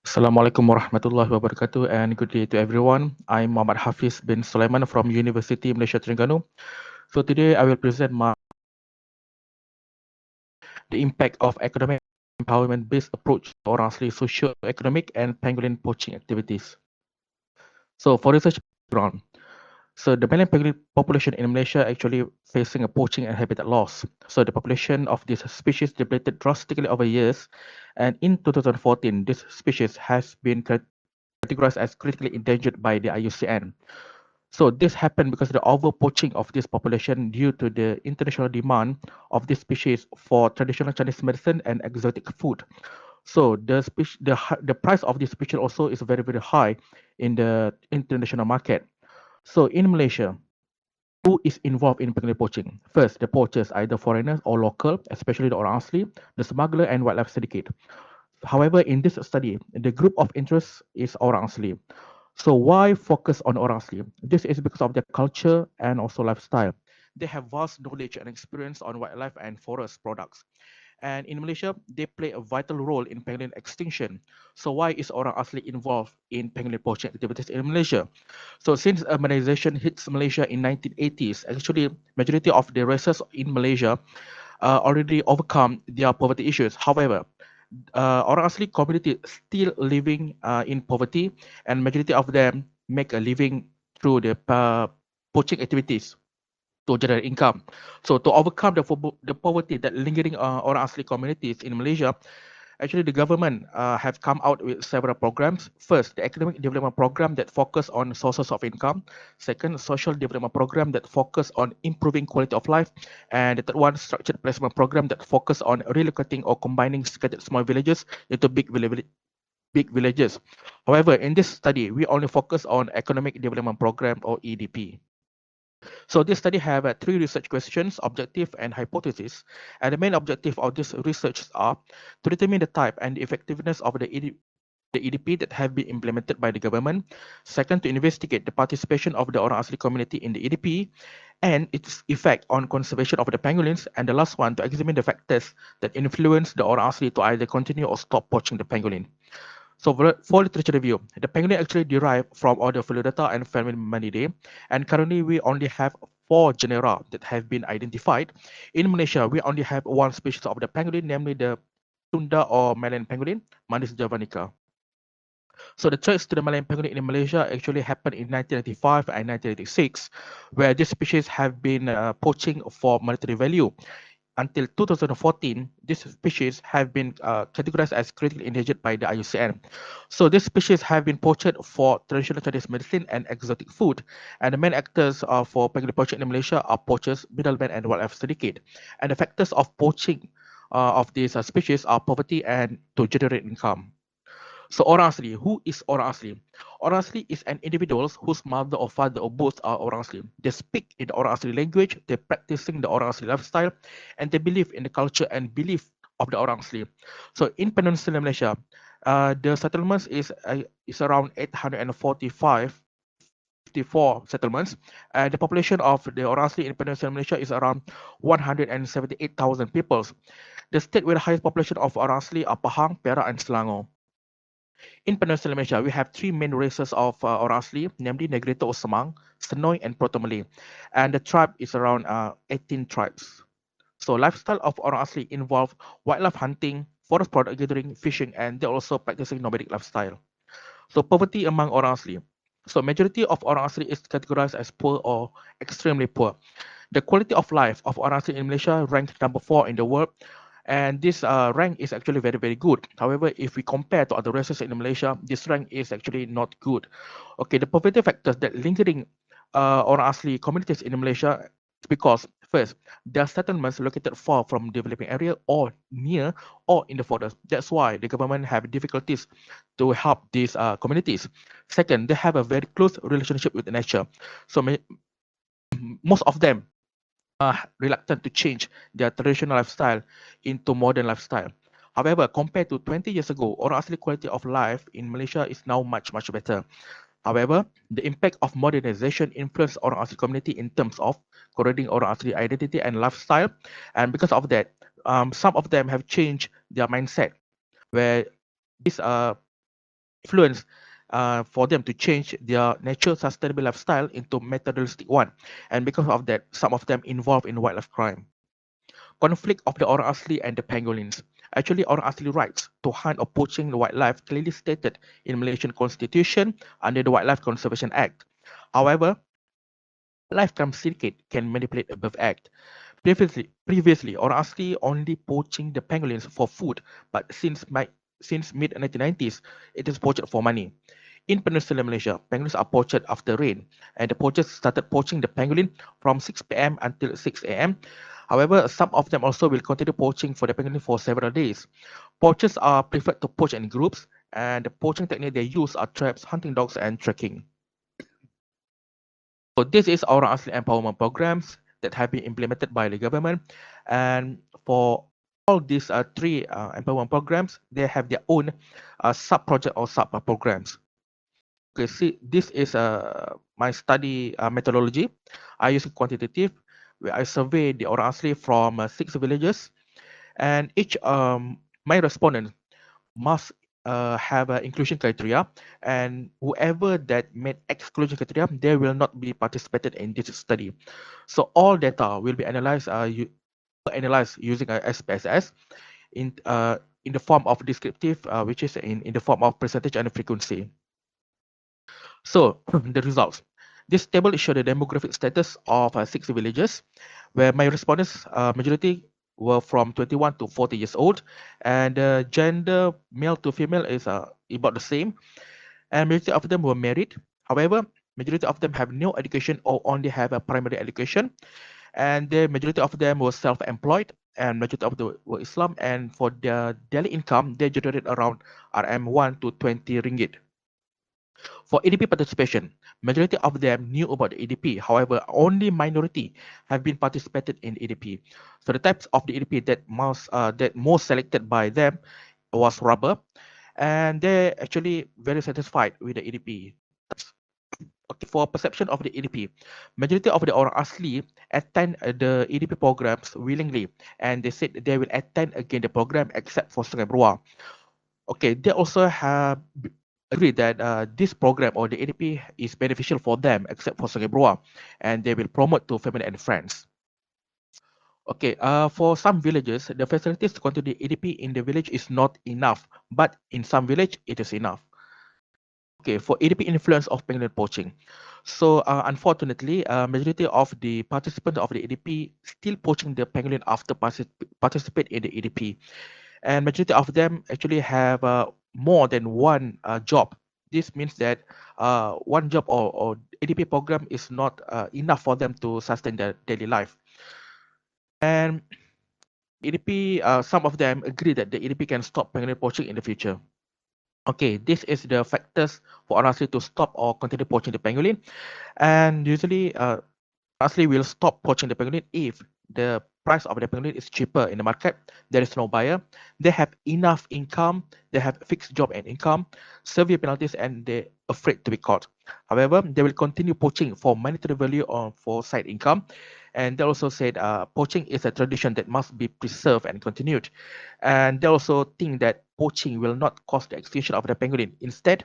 Assalamualaikum warahmatullahi wabarakatuh and good day to everyone. I'm Muhammad Hafiz bin Sulaiman from University Malaysia Terengganu. So today I will present the impact of economic empowerment-based approach to Orang Asli socio-economic and pangolin poaching activities. So for research background, so the Malayan pangolin population in Malaysia actually facing a poaching and habitat loss. So the population of this species depleted drastically over years, and in 2014, this species has been categorized as critically endangered by the IUCN. So this happened because of the overpoaching of this population due to the international demand of this species for traditional Chinese medicine and exotic food. So the price of this species also is very very high in the international market. So in Malaysia, who is involved in pangolin poaching? First, the poachers, either foreigners or local, especially the Orang Asli, the smuggler and wildlife syndicate. However, in this study, the group of interest is Orang Asli. So why focus on Orang Asli? This is because of their culture and also lifestyle. They have vast knowledge and experience on wildlife and forest products. And in Malaysia, they play a vital role in pangolin extinction. So why is Orang Asli involved in pangolin poaching activities in Malaysia? So since urbanization hits Malaysia in 1980s, actually majority of the races in Malaysia already overcome their poverty issues. However, Orang Asli community still living in poverty, and majority of them make a living through the poaching activities to generate income. So to overcome the poverty that lingering Orang Asli communities in Malaysia, actually the government have come out with several programs. First, the economic development program that focus on sources of income. Second, social development program that focus on improving quality of life. And the third one, structured placement program that focus on relocating or combining scattered small villages into big villages. However, in this study, we only focus on economic development program or EDP. So this study have three research questions, objective and hypothesis. And the main objective of this research are to determine the type and the effectiveness of the EDP that have been implemented by the government. Second, to investigate the participation of the Orang Asli community in the EDP and its effect on conservation of the pangolins. And the last one, to examine the factors that influence the Orang Asli to either continue or stop poaching the pangolin. So for literature review, the pangolin actually derived from order Philodata and family Manidae, and currently we only have 4 genera that have been identified. In Malaysia, we only have one species of the pangolin, namely the Tunda or Malayan pangolin, Manis javanica. So the threats to the Malayan pangolin in Malaysia actually happened in 1995 and 1986, where this species have been poaching for monetary value. Until 2014, this species have been categorized as critically endangered by the IUCN. So this species have been poached for traditional Chinese medicine and exotic food. And the main actors for pangolin poaching in Malaysia are poachers, middlemen, and wildlife syndicate. And the factors of poaching of these species are poverty and to generate income. So Orang Asli, who is Orang Asli? Orang Asli is an individual whose mother or father or both are Orang Asli. They speak in the Orang Asli language, they practicing the Orang Asli lifestyle, and they believe in the culture and belief of the Orang Asli. So in Peninsular Malaysia, the settlements is around 845 54 settlements, and the population of the Orang Asli in Peninsular Malaysia is around 178,000 people. The state with the highest population of Orang Asli are Pahang, Perak, and Selangor. In Peninsular Malaysia, we have three main races of Orang Asli, namely Negrito or Semang, Senoi, and Proto-Malay. And the tribe is around 18 tribes. So lifestyle of Orang Asli involve wildlife hunting, forest product gathering, fishing, and they're also practicing nomadic lifestyle. So poverty among Orang Asli. So majority of Orang Asli is categorized as poor or extremely poor. The quality of life of Orang Asli in Malaysia ranked number 4 in the world, and this rank is actually very very good. However, if we compare to other races in Malaysia, this rank is actually not good. Okay, the poverty factors that lingering Orang Asli communities in Malaysia is because first, their settlements located far from developing area or near or in the forest. That's why the government have difficulties to help these communities. Second, they have a very close relationship with nature. So most of them reluctant to change their traditional lifestyle into modern lifestyle. However, compared to 20 years ago, Orang Asli quality of life in Malaysia is now much, much better. However, the impact of modernization influenced Orang Asli community in terms of corroding Orang Asli identity and lifestyle. And because of that, some of them have changed their mindset, where this influence for them to change their natural sustainable lifestyle into materialistic one. And because of that, some of them involved in wildlife crime. Conflict of the Orang Asli and the Pangolins. Actually, Orang Asli rights to hunt or poaching the wildlife clearly stated in Malaysian Constitution under the Wildlife Conservation Act. However, Wildlife Crime Syndicate can manipulate above act. Previously, Orang Asli only poaching the pangolins for food, but since mid 1990s, it is poached for money. In Peninsular Malaysia, pangolins are poached after rain, and the poachers started poaching the pangolin from 6 p.m. until 6 a.m. However, some of them also will continue poaching for the pangolin for several days. Poachers are preferred to poach in groups, and the poaching technique they use are traps, hunting dogs, and tracking. So this is Orang Asli empowerment programs that have been implemented by the government, and for all these three empowerment programs, they have their own sub-project or sub-programs. Okay, see, this is my study methodology. I use quantitative, where I survey the Orang Asli from 6 villages, and each my respondent must have an inclusion criteria, and whoever that met exclusion criteria, they will not be participated in this study. So all data will be analyzed analyzed using a SPSS in the form of descriptive, which is in the form of percentage and frequency. So the results. This table shows the demographic status of 6 villages, where my respondents majority were from 21 to 40 years old, and gender male to female is about the same, and majority of them were married. However, majority of them have no education or only have a primary education, and the majority of them were self-employed, and majority of them were Islam, and for their daily income, they generated around RM1 to 20 ringgit. For EDP participation, majority of them knew about the EDP. However, only minority have been participated in EDP. So the types of the EDP that most selected by them was rubber, and they're actually very satisfied with the EDP. Okay, for perception of the EDP, majority of the Orang Asli attend the EDP programs willingly, and they said they will attend again the program except for Sungai Beruah. Okay, they also have agree that this program or the ADP is beneficial for them except for Sungai Beruah, and they will promote to family and friends. Okay, for some villages, the facilities to continue the ADP in the village is not enough, but in some village, it is enough. Okay, for ADP influence of pangolin poaching. So unfortunately, majority of the participants of the ADP still poaching the pangolin after participate in the ADP. And majority of them actually have more than one job. This means that one job or ADP program is not enough for them to sustain their daily life. And ADP, some of them agree that the ADP can stop pangolin poaching in the future. Okay, this is the factors for Orang Asli to stop or continue poaching the pangolin. And usually, Orang Asli will stop poaching the pangolin if the price of the pangolin is cheaper in the market, there is no buyer, they have enough income, they have fixed job and income, severe penalties, and they're afraid to be caught. However, they will continue poaching for monetary value or for side income. And they also said poaching is a tradition that must be preserved and continued. And they also think that poaching will not cause the extinction of the pangolin. Instead,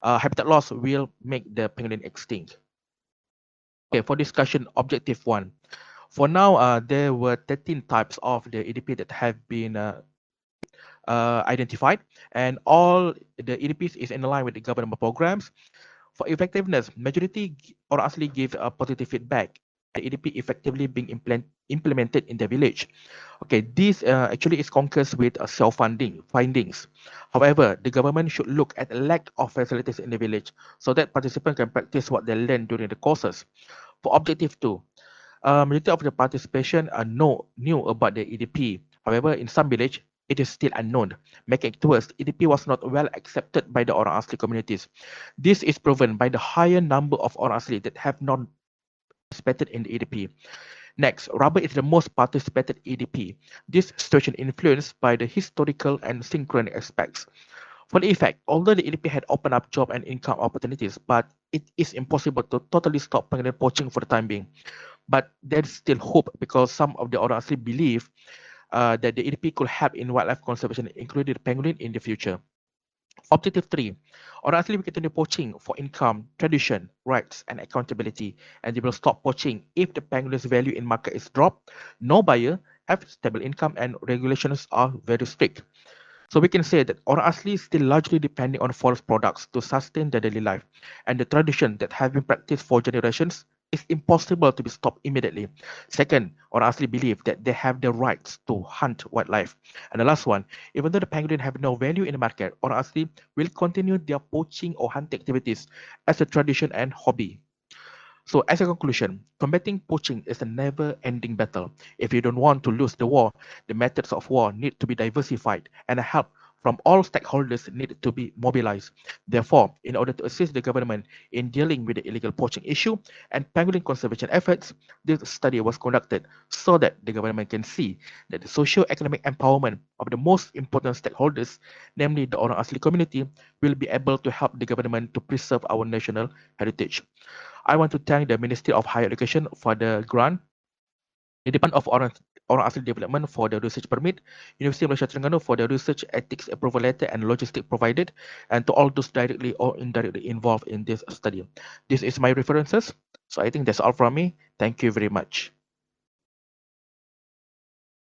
habitat loss will make the pangolin extinct. Okay, for discussion, objective 1. For now, there were 13 types of the EDP that have been identified, and all the EDPs is in line with the government programs. For effectiveness, majority or actually give a positive feedback. The EDP effectively being implemented in the village. Okay, this actually is concurs with self-funding findings. However, the government should look at the lack of facilities in the village so that participants can practice what they learn during the courses. For objective 2, majority of the participation knew about the EDP. However, in some village, it is still unknown, making it worse. EDP was not well accepted by the Orang Asli communities. This is proven by the higher number of Orang Asli that have not participated in the EDP. Next, rubber is the most participated EDP. This situation influenced by the historical and synchronic aspects. For the effect, although the EDP had opened up job and income opportunities, but it is impossible to totally stop pangolin poaching for the time being. But there is still hope because some of the Orang Asli believe that the EDP could help in wildlife conservation, including the pangolin in the future. Objective 3. Orang Asli will continue poaching for income, tradition, rights, and accountability, and they will stop poaching if the pangolin's value in market is dropped, no buyer, have stable income, and regulations are very strict. So we can say that Orang Asli is still largely depending on forest products to sustain their daily life, and the tradition that have been practiced for generations is impossible to be stopped immediately. Second, Orang Asli believe that they have the rights to hunt wildlife. And the last one, even though the pangolin have no value in the market, Orang Asli will continue their poaching or hunting activities as a tradition and hobby. So, as a conclusion, combating poaching is a never-ending battle. If you don't want to lose the war, the methods of war need to be diversified and help from all stakeholders need to be mobilized. Therefore, in order to assist the government in dealing with the illegal poaching issue and pangolin conservation efforts, this study was conducted so that the government can see that the socio-economic empowerment of the most important stakeholders, namely the Orang Asli community, will be able to help the government to preserve our national heritage. I want to thank the Ministry of Higher Education for the grant, the Department of Orang Asli Development for the research permit, University of Malaysia Terengganu for the research ethics approval letter and logistic provided, and to all those directly or indirectly involved in this study. This is my references. So I think that's all from me. Thank you very much.